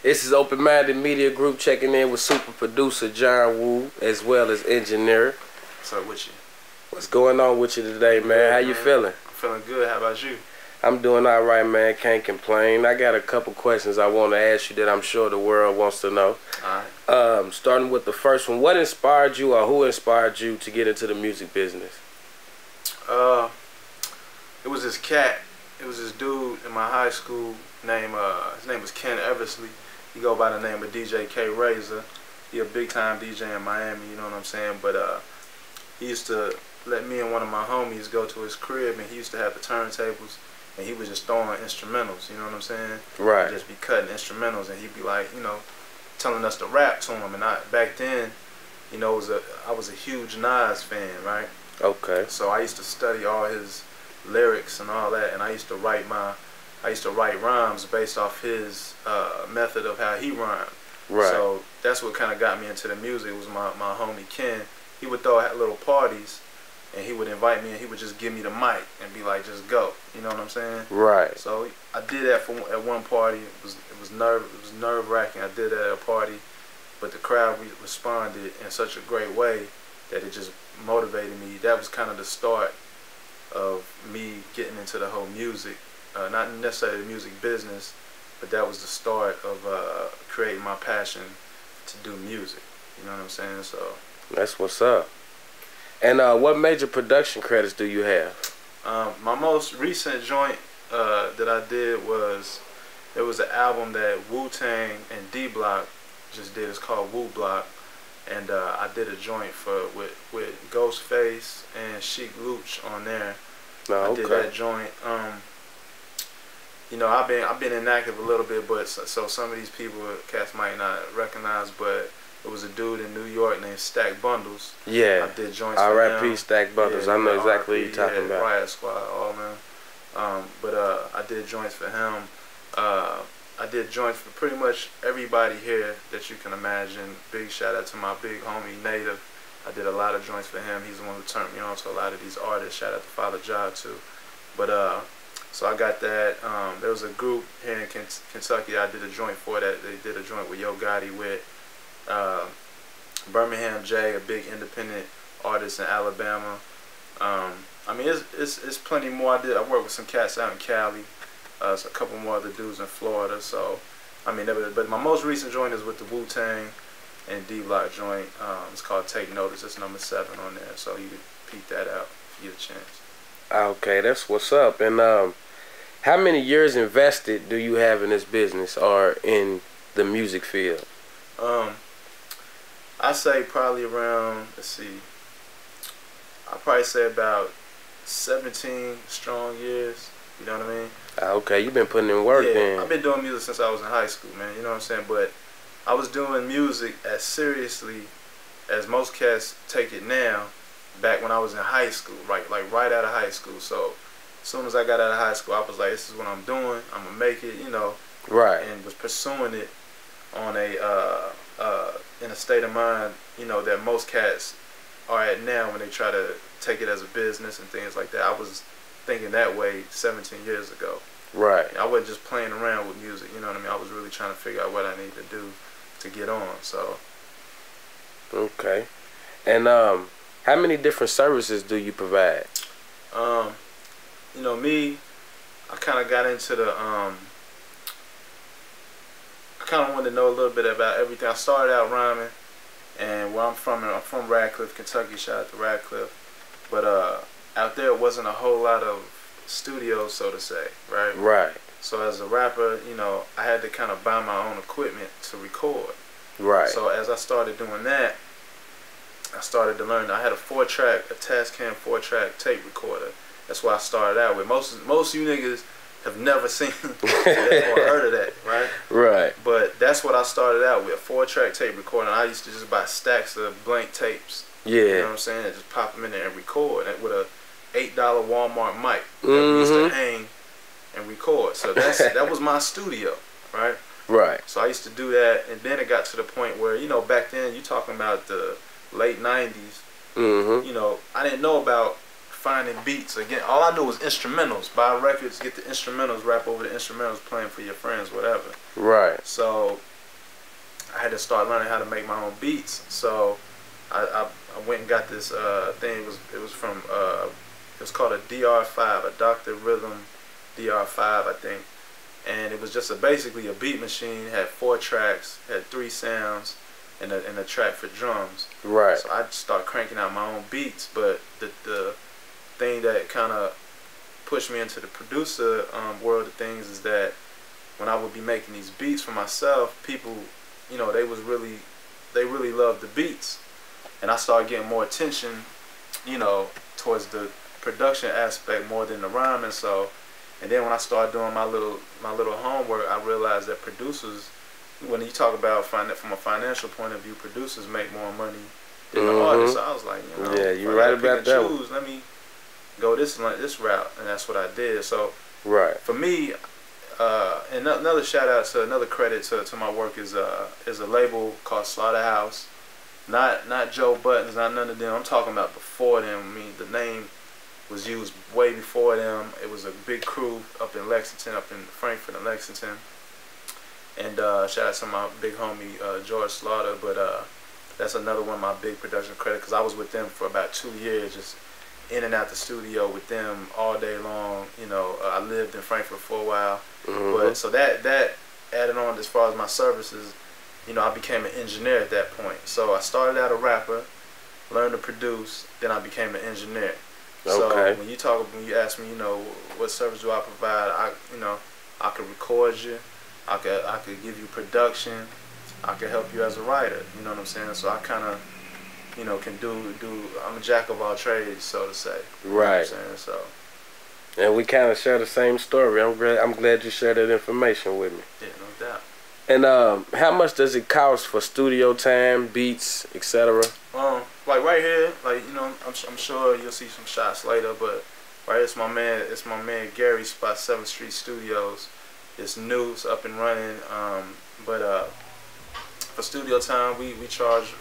This is Open Minded Media Group checking in with super producer John Woo, as well as engineer. What's up with you? What's going on with you today, man? How you feeling? I'm feeling good. How about you? I'm doing all right, man. Can't complain. I got a couple questions I want to ask you that I'm sure the world wants to know. All right. Starting with the first one, what inspired you, or who inspired you to get into the music business? It was this cat. It was this dude in my high school named his name was Ken Eversley. He go by the name of DJ K Razor. He a big time DJ in Miami, you know what I'm saying? But he used to let me and one of my homies go to his crib, and he used to have the turntables, and he was just throwing instrumentals, you know what I'm saying? Right. He'd just be cutting instrumentals, and he'd be like, you know, telling us to rap to him. And back then, you know, I was a huge Nas fan, right? Okay. So I used to study all his lyrics and all that, and I used to write rhymes based off his method of how he rhymed. Right. So that's what kind of got me into the music. It was my homie Ken. He would throw at little parties, and he would invite me, and he would just give me the mic and be like, just go. You know what I'm saying? Right. So I did that at one party. It was nerve wracking. I did that at a party, but the crowd responded in such a great way that it just motivated me. That was kind of the start of me getting into the whole music, not necessarily the music business, but that was the start of creating my passion to do music. You know what I'm saying? So that's what's up. And what major production credits do you have? My most recent joint that I did was, there was an album that Wu-Tang and D-Block just did. It's called Wu Block. And I did a joint with Ghostface and Sheek Louch on there. Oh, okay. I did that joint. You know, I've been inactive a little bit, but so some of these people, cats might not recognize, but it was a dude in New York named Stack Bundles. Yeah. I did joints for him. R.I.P. Stack Bundles. Yeah, I know exactly what you're talking about. Riot Squad, all man. But I did joints for him. I did joints for pretty much everybody here that you can imagine. Big shout out to my big homie Native. I did a lot of joints for him. He's the one who turned me on to a lot of these artists. Shout out to Father Jah too. But so I got that. There was a group here in Kentucky I did a joint for that. They did a joint with Yo Gotti with Birmingham J, a big independent artist in Alabama. I mean, it's plenty more. I worked with some cats out in Cali. So a couple more other dudes in Florida. So, I mean, but my most recent joint is with the Wu-Tang and D-Block joint. It's called Take Notice. It's number 7 on there. So you can peek that out if you get a chance. Okay, that's what's up. And how many years invested do you have in this business or in the music field? I say probably around, let's see, I'll probably say about 17 strong years. You know what I mean? Okay, you've been putting in work then. I've been doing music since I was in high school, man. You know what I'm saying? But I was doing music as seriously as most cats take it now back when I was in high school, right out of high school. So as soon as I got out of high school, I was like, this is what I'm doing. I'm going to make it, you know. Right. And was pursuing it on in a state of mind, you know, that most cats are at now when they try to take it as a business and things like that. I was thinking that way 17 years ago. Right. I wasn't just playing around with music, you know what I mean? I was really trying to figure out what I needed to do to get on, so. Okay. And how many different services do you provide? You know, me, I kind of got into the, I kind of wanted to know a little bit about everything. I started out rhyming, and where I'm from Radcliffe, Kentucky. Shout out to Radcliffe. But out there wasn't a whole lot of studios, so to say, right? Right. So as a rapper, you know, I had to kind of buy my own equipment to record. Right. So as I started doing that, I started to learn. I had a Tascam 4-track tape recorder. That's what I started out with. Most of you niggas have never seen or heard of that, right? Right. But that's what I started out with, a 4-track tape recorder. I used to just buy stacks of blank tapes. Yeah. You know what I'm saying? And just pop them in there and record with a $8 Walmart mic that we used to hang and record. So that was my studio, right? Right. So I used to do that, and then it got to the point where, you know, back then, you talking about the late 90s, you know, I didn't know about finding beats. Again, all I knew was instrumentals. Buy records, get the instrumentals, rap over the instrumentals, playing for your friends, whatever. Right. So I had to start learning how to make my own beats. So I went and got this thing. It was from it was called a DR5, a Dr. Rhythm DR5, I think. And it was just basically a beat machine. Had 4 tracks, had 3 sounds, and a track for drums. Right. So I start cranking out my own beats. But the thing that kind of pushed me into the producer world of things is that when I would be making these beats for myself, people, you know, they really loved the beats, and I started getting more attention, you know, towards the production aspect more than the rhyming. So, and then when I started doing my little homework, I realized that producers, when you talk about from a financial point of view, producers make more money than the artists. So I was like, you know, yeah, you're right about that. Let me go this route, and that's what I did. So, right. For me, and another shout out to another credit to my work is a label called Slaughterhouse. Not Joe Buttons, not none of them. I'm talking about before them. I mean, the name was used way before them. It was a big crew up in Lexington, up in Frankfurt and Lexington. And shout out to my big homie George Slaughter. But that's another one of my big production credit, because I was with them for about 2 years, just in and out the studio with them all day long. You know, I lived in Frankfurt for a while. But so that added on as far as my services, you know, I became an engineer at that point. So I started out a rapper, learned to produce, then I became an engineer. Okay. So when you ask me, you know, what service do I provide, I could record you, I could give you production, I could help you as a writer. You know what I'm saying? So I kind of, you know, can do. I'm a jack of all trades, so to say. Right. You know what I'm saying? So. And we kind of share the same story. I'm glad you shared that information with me. Yeah, no doubt. And how much does it cost for studio time, beats, etc.? Like right here, like, you know, I'm sure you'll see some shots later, but right here, it's my man Gary Spot 7th Street Studios. It's new, it's up and running. But for studio time, we charge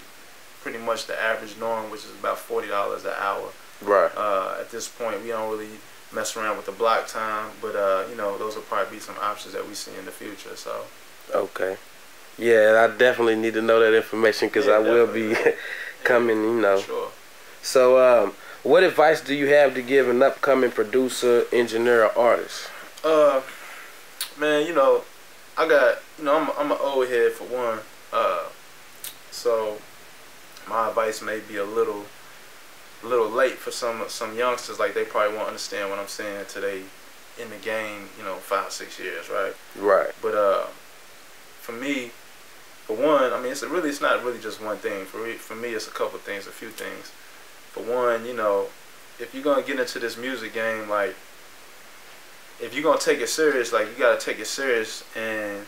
pretty much the average norm, which is about $40 an hour. Right. At this point, we don't really mess around with the block time, but you know, those will probably be some options that we see in the future. So. Okay. Yeah, I definitely need to know that information, because I will be coming, you know. Sure. So, what advice do you have to give an upcoming producer, engineer, or artist? Man, you know, I'm an old head for one. So my advice may be a little late for some youngsters. Like, they probably won't understand what I'm saying today in the game, you know, 5-6 years, right? Right. But for me, for one, I mean, it's not really just one thing. For me, it's a couple things, a few things. For one, you know, if you're gonna get into this music game, like, if you're gonna take it serious, like, you gotta take it serious and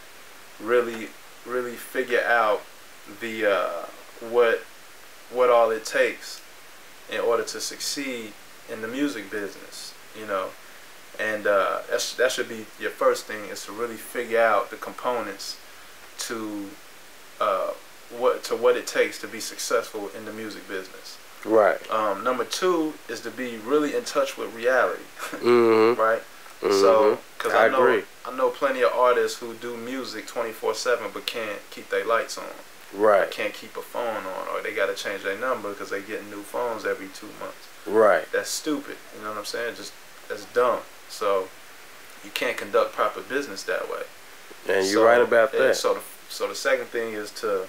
really figure out the what all it takes in order to succeed in the music business, you know. And that should be your first thing, is to really figure out the components to what it takes to be successful in the music business. Right. Number 2 is to be really in touch with reality. Right. Mm-hmm. So, because I agree. I know plenty of artists who do music 24/7 but can't keep their lights on. Right. Or can't keep a phone on, or they got to change their number because they get new phones every 2 months. Right. That's stupid. You know what I'm saying? That's dumb. So you can't conduct proper business that way. And you're right about that. So the second thing is to,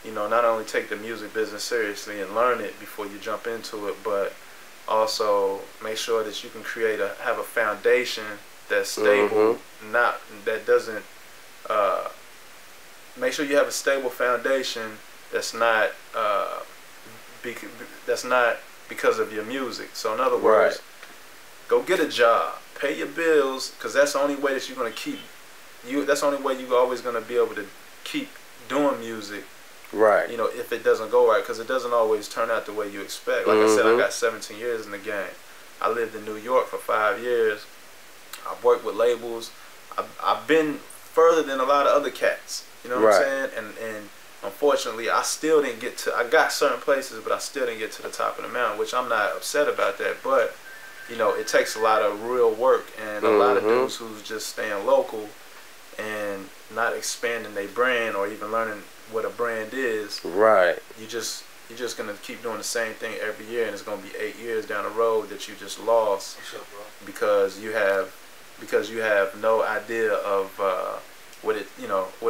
you know, not only take the music business seriously and learn it before you jump into it, but also make sure that you can have a foundation that's stable, make sure you have a stable foundation that's not because of your music. So in other words, go get a job, pay your bills, because that's the only way that you're gonna that's the only way you're always gonna be able to keep doing music. Right. You know, if it doesn't go right, because it doesn't always turn out the way you expect. Like I said, I got 17 years in the game. I lived in New York for 5 years. I've worked with labels. I've been further than a lot of other cats. You know what I'm saying? And unfortunately, I still didn't get to. I got certain places, but I still didn't get to the top of the mountain, which I'm not upset about that. But you know, it takes a lot of real work and a lot of dudes who's just staying local and not expanding their brand or even learning what a brand is, Right. you're just gonna keep doing the same thing every year, and it's gonna be 8 years down the road that you just lost because you have no idea of what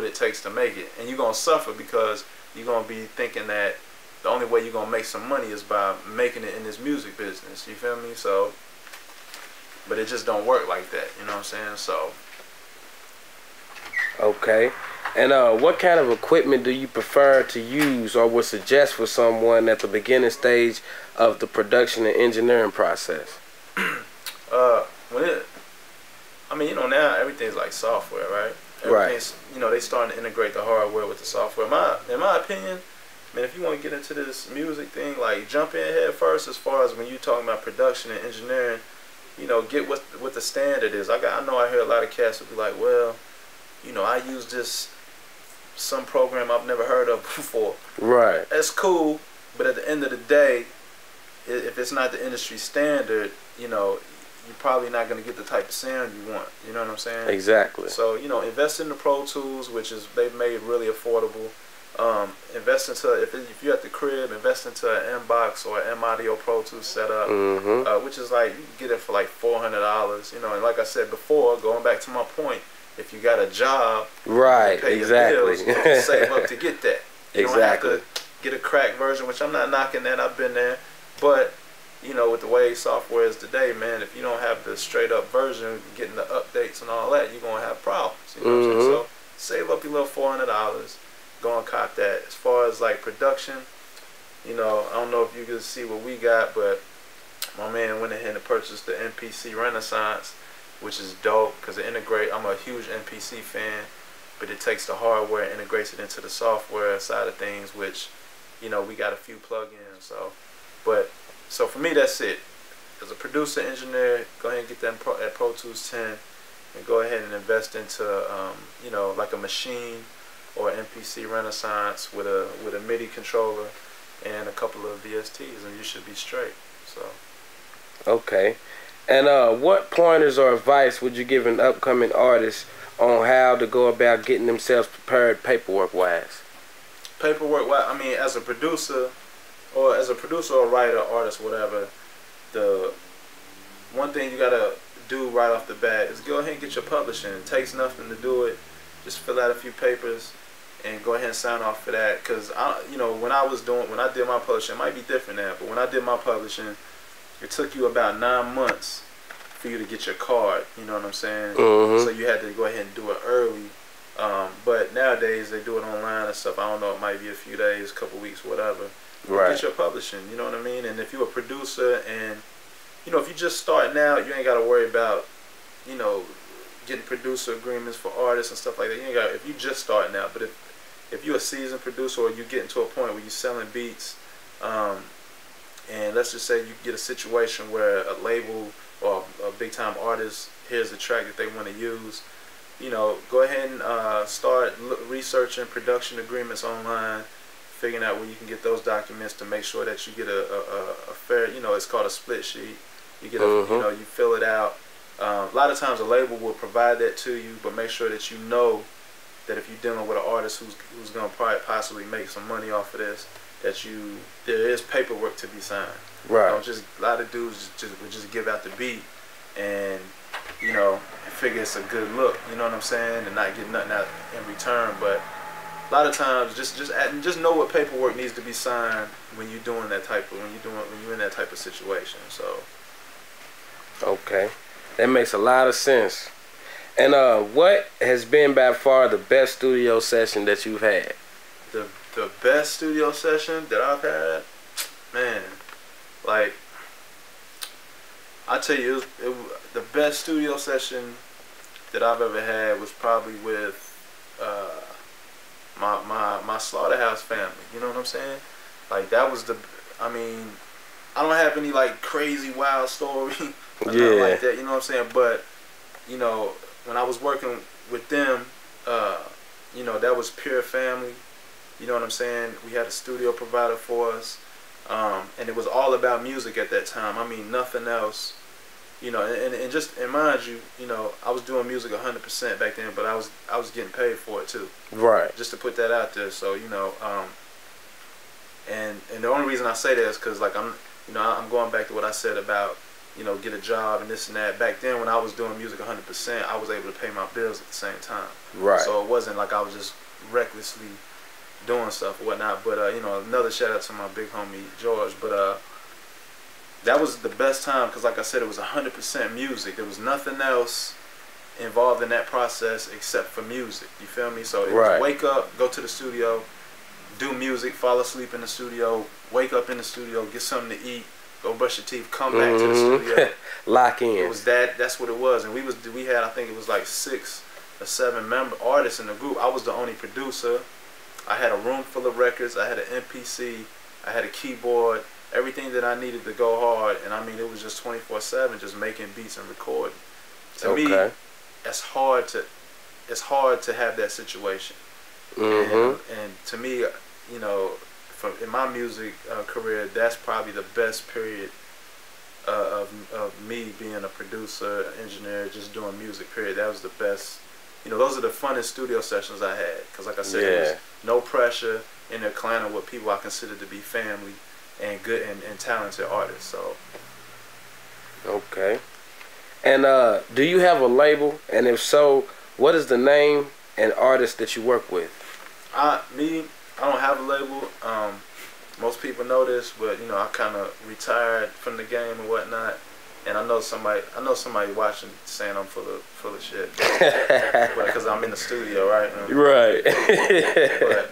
it takes to make it, and you're gonna suffer because you're gonna be thinking that the only way you're gonna make some money is by making it in this music business. You feel me? So, but it just don't work like that. You know what I'm saying? So. Okay. And what kind of equipment do you prefer to use or would suggest for someone at the beginning stage of the production and engineering process? Now everything's like software, right? Right. They starting to integrate the hardware with the software. In my opinion, man, if you want to get into this music thing, like jump in head first as far as when you're talking about production and engineering, get what the standard is. I know I hear a lot of cats will be like, well, I use this some program I've never heard of before. Right. That's cool, but at the end of the day, if it's not the industry standard, you're probably not going to get the type of sound you want. You know what I'm saying? Exactly. So, invest in the Pro Tools, which is they've made really affordable. Invest into, if you're at the crib, invest into an M-Box or an M-Audio Pro Tools setup, which is like, you can get it for like $400. And like I said before, going back to my point, if you got a job, right, you pay exactly. your bills, you have to save up to get that. You exactly. don't have to get a crack version, which I'm not knocking that. I've been there. But, with the way software is today, man, if you don't have the straight up version, getting the updates and all that, you're going to have problems. You know what I'm saying? So save up your little $400. Go and cop that. As far as like production, I don't know if you can see what we got, but my man went ahead and purchased the MPC Renaissance, which is dope because it integrate. I'm a huge MPC fan, but it takes the hardware and integrates it into the software side of things, which we got a few plugins. So for me, that's it. As a producer engineer, go ahead and get that at Pro Tools 10 and go ahead and invest into like a machine or MPC Renaissance with a MIDI controller and a couple of VSTs, and you should be straight. So. Okay. And what pointers or advice would you give an upcoming artist on how to go about getting themselves prepared paperwork-wise? Paperwork-wise, as a producer or writer, artist, whatever, the one thing you gotta do right off the bat is go ahead and get your publishing. It takes nothing to do it. Just fill out a few papers and go ahead and sign off for that. Because when I did my publishing, it might be different now, but when I did my publishing, it took you about 9 months for you to get your card. You know what I'm saying? So you had to go ahead and do it early. But nowadays they do it online and stuff. I don't know. It might be a few days, couple weeks, whatever. Right. Get your publishing. You know what I mean? And if you're a producer and if you're just starting out, you ain't got to worry about getting producer agreements for artists and stuff like that. You ain't got. If you just starting out, but if you're a seasoned producer or you getting to a point where you're selling beats, and let's just say you get a situation where a label or a big time artist hears a track that they want to use, go ahead and start researching production agreements online, figuring out where you can get those documents to make sure that you get a fair, it's called a split sheet. You get you fill it out. A lot of times a label will provide that to you, but make sure that you know that if you're dealing with an artist who's going to probably possibly make some money off of this, that there is paperwork to be signed. Right. A lot of dudes would just give out the beat and figure it's a good look. You know what I'm saying, and not get nothing out in return. But a lot of times, just know what paperwork needs to be signed when you're doing when you're in that type of situation. So. Okay, that makes a lot of sense. And what has been by far the best studio session that you've had? The best studio session that I've had, man, like I tell you, the best studio session that I've ever had was probably with my Slaughterhouse family. You know what I'm saying? Like that was I don't have any like crazy wild story or nothing like that. You know what I'm saying? But when I was working with them, that was pure family. You know what I'm saying? We had a studio provider for us, and it was all about music at that time. Nothing else You know, and just and mind you, you know, I was doing music 100% back then, but I was getting paid for it too. Right. Just to put that out there. So you know, and the only reason I say that is because like I'm going back to what I said about, you know, get a job and this and that. Back then when I was doing music 100%, I was able to pay my bills at the same time. Right. So it wasn't like I was just recklessly doing stuff or whatnot. But you know, another shout out to my big homie George. But that was the best time because, like I said, it was 100% music. There was nothing else involved in that process except for music. You feel me? So it was wake up, go to the studio, do music, fall asleep in the studio, wake up in the studio, get something to eat, go brush your teeth, come back to the studio, lock in. It was that. That's what it was. And we had, I think it was like 6 or 7 member artists in the group. I was the only producer. I had a room full of records. I had an MPC. I had a keyboard. Everything that I needed to go hard, and I mean it was just 24/7, just making beats and recording. To me, it's hard to have that situation. And to me, you know, in my music career, that's probably the best period of me being a producer, engineer, just doing music. Period. That was the best. You know, those are the funnest studio sessions I had, because like I said, there was no pressure in the clan of what people I consider to be family. And good and talented artists. So okay. And do you have a label? And if so, what is the name and artist that you work with? I don't have a label. Most people know this, but you know, I kind of retired from the game and whatnot. And I know somebody watching saying I'm full of shit, because I'm in the studio, right? Right.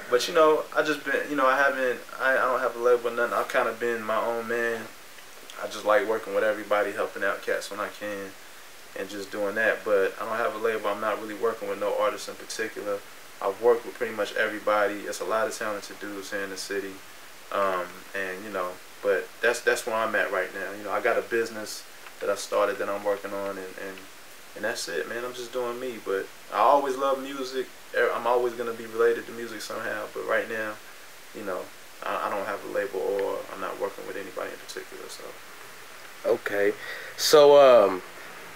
But you know, I just been, you know, I don't have a label or nothing. I've kind of been my own man. I just like working with everybody, helping out cats when I can, and just doing that. But I don't have a label. I'm not really working with no artist in particular. I've worked with pretty much everybody. It's a lot of talented dudes here in the city, and you know, but that's where I'm at right now. You know, I got a business that I started that I'm working on, and that's it, man. I'm just doing me. But I always love music. I'm always going to be related to music somehow, but right now, you know, I don't have a label, or I'm not working with anybody in particular. So okay. So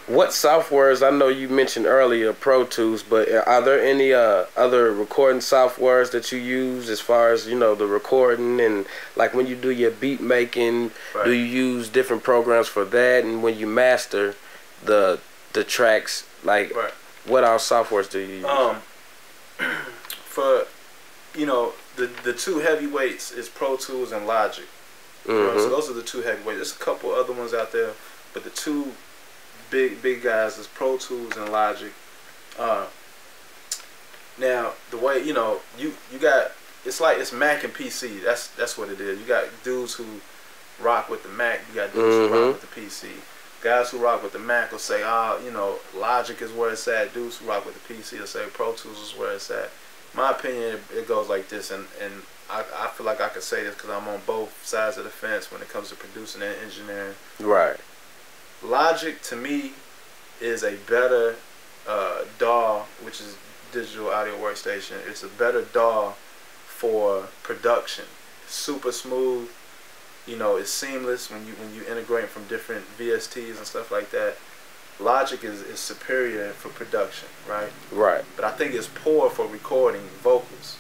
what softwares, I know you mentioned earlier Pro Tools, but are there any other recording softwares that you use as far as, you know, the recording, and like when you do your beat making, do you use different programs for that? And when you master the tracks, like what all softwares do you use? For, you know, the two heavyweights is Pro Tools and Logic. You know, so those are the two heavyweights. There's a couple other ones out there, but the two big guys is Pro Tools and Logic. Now the way, you know, you got, it's like it's Mac and PC. That's what it is. You got dudes who rock with the Mac. You got dudes who rock with the PC. Guys who rock with the Mac will say, you know, Logic is where it's at. Dudes who rock with the PC will say Pro Tools is where it's at. My opinion, it goes like this, and I feel like I could say this because I'm on both sides of the fence when it comes to producing and engineering. Right. Logic, to me, is a better DAW, which is digital audio workstation. It's a better DAW for production. Super smooth. You know, it's seamless when you integrate from different VSTs and stuff like that. Logic is superior for production, right? Right. But I think it's poor for recording vocals.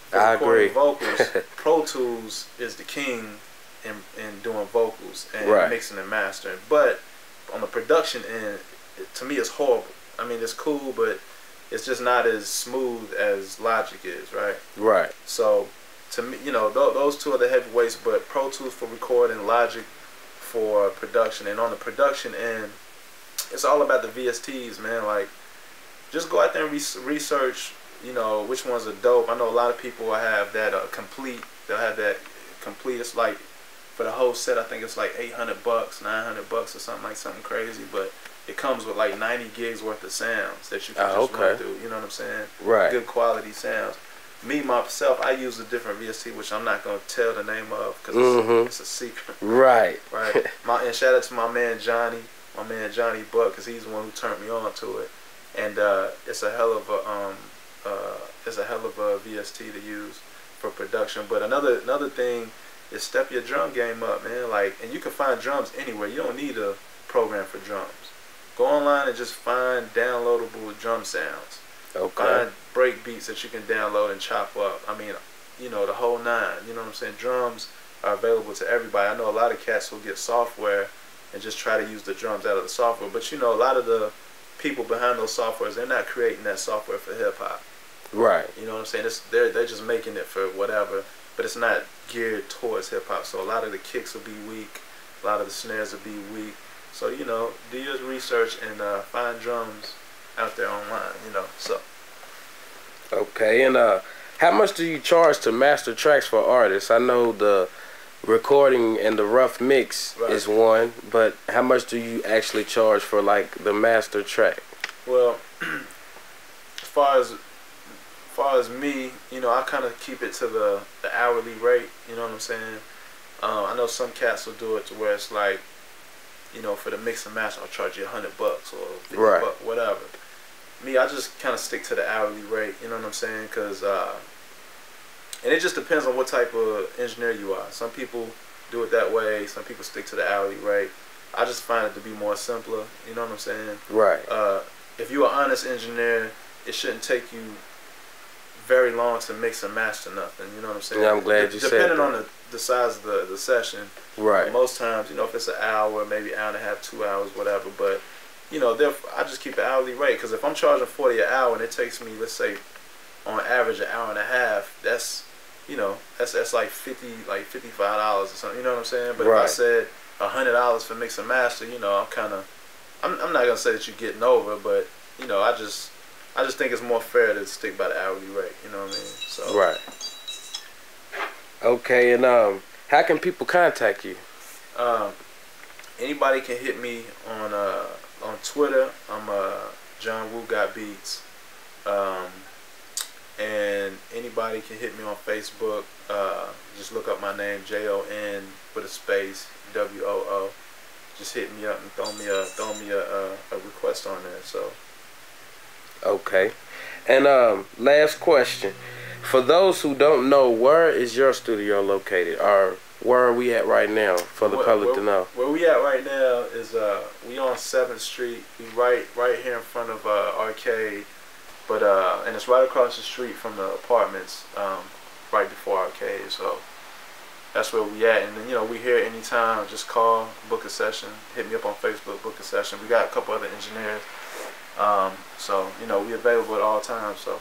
For I recording agree. vocals, Pro Tools is the king in doing vocals and mixing and mastering. But on the production end, to me, it's horrible. I mean, it's cool, but it's just not as smooth as Logic is, right? Right. So, to me, you know, those two are the heavyweights, but Pro Tools for recording, Logic for production. And on the production end, it's all about the VSTs, man. Like, just go out there and research, you know, which ones are dope. I know a lot of people will have that complete. They'll have that complete. It's like, for the whole set, I think it's like $800, $900 or something crazy. But it comes with like 90 gigs worth of sounds that you can just run through. You know what I'm saying? Right. Good quality sounds. Me, myself, I use a different VST, which I'm not going to tell the name of because it's a secret. Right. Right. And shout out to my man Johnny Buck, because he's the one who turned me on to it. And it's a hell of a VST to use for production. But another thing is step your drum game up, man. Like, and you can find drums anywhere. You don't need a program for drums. Go online and just find downloadable drum sounds. Okay. Find break beats that you can download and chop up. I mean, you know, the whole nine. You know what I'm saying? Drums are available to everybody. I know a lot of cats will get software and just try to use the drums out of the software. But you know, a lot of the people behind those softwares, they're not creating that software for hip hop. Right. You know what I'm saying? They're just making it for whatever, but it's not geared towards hip hop. So a lot of the kicks will be weak, a lot of the snares will be weak. So you know, do your research and find drums out there online. You know, so. Okay, and how much do you charge to master tracks for artists? I know the recording and the rough mix is one, but how much do you actually charge for like the master track? Well, as far as me, you know, I kind of keep it to the hourly rate. You know what I'm saying? I know some cats will do it to where it's like, you know, for the mix and master, I'll charge you $100 or $50, whatever. Me, I just kind of stick to the hourly rate. You know what I'm saying? Cause and it just depends on what type of engineer you are. Some people do it that way. Some people stick to the hourly rate. I just find it to be more simpler. You know what I'm saying? Right. If you're an honest engineer, it shouldn't take you very long to mix and master nothing. You know what I'm saying? Yeah, I'm glad you said that. Depending on the size of the session. Right. Most times, you know, if it's an hour, maybe an hour and a half, 2 hours, whatever. But, you know, I just keep the hourly rate. Because if I'm charging $40 an hour and it takes me, let's say, on average, an hour and a half, that's, you know, that's like $55 or something. You know what I'm saying? But if I said $100 for mix and master, you know, I'm not gonna say that you're getting over, but you know, I just think it's more fair to stick by the hourly rate. You know what I mean? So right. Okay, and how can people contact you? Anybody can hit me on Twitter. I'm John Woo Got Beats. And anybody can hit me on Facebook. Just look up my name, JON with a space, WOO. Just hit me up and throw me a request on there. So. Okay. And last question. For those who don't know, where is your studio located, or where are we at right now for the public to know? Where we at right now is we on 7th Street. We right here in front of Arcade. But and it's right across the street from the apartments, right before Arcade. So that's where we at. And then, you know, we here anytime. Just call, book a session. Hit me up on Facebook, book a session. We got a couple other engineers. So you know, we available at all times. So.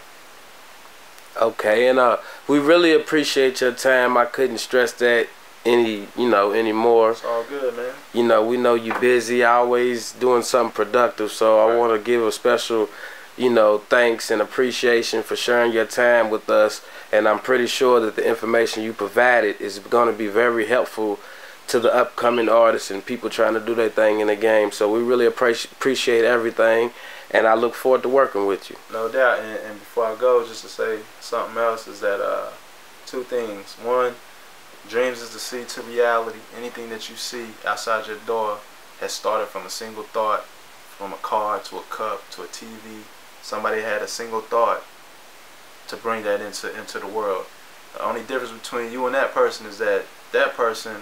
Okay, and we really appreciate your time. I couldn't stress that anymore. It's all good, man. You know, we know you busy, always doing something productive. So I want to give a special, you know, thanks and appreciation for sharing your time with us. And I'm pretty sure that the information you provided is going to be very helpful to the upcoming artists and people trying to do their thing in the game. So we really appreciate everything, and I look forward to working with you. No doubt. And before I go, just to say something else is that two things. One, dreams is the seed to reality. Anything that you see outside your door has started from a single thought, from a car to a cup to a TV. Somebody had a single thought to bring that into the world. The only difference between you and that person is that that person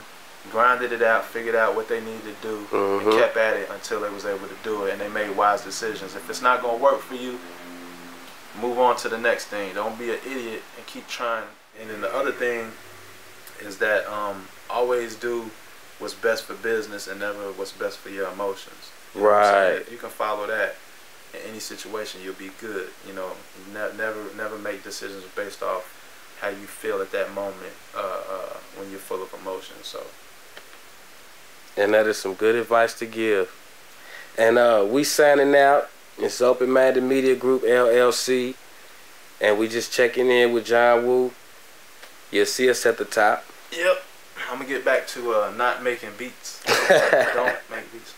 grinded it out, figured out what they needed to do, and kept at it until they was able to do it, and they made wise decisions. If it's not going to work for you, move on to the next thing. Don't be an idiot and keep trying. And then the other thing is that always do what's best for business and never what's best for your emotions. You know right. If you can follow that in any situation, you'll be good. You know, never make decisions based off how you feel at that moment when you're full of emotion. So. And that is some good advice to give. And we signing out. It's Open Minded Media Group, LLC. And we just checking in with John Woo. You'll see us at the top. Yep. I'm going to get back to not making beats. Don't make beats.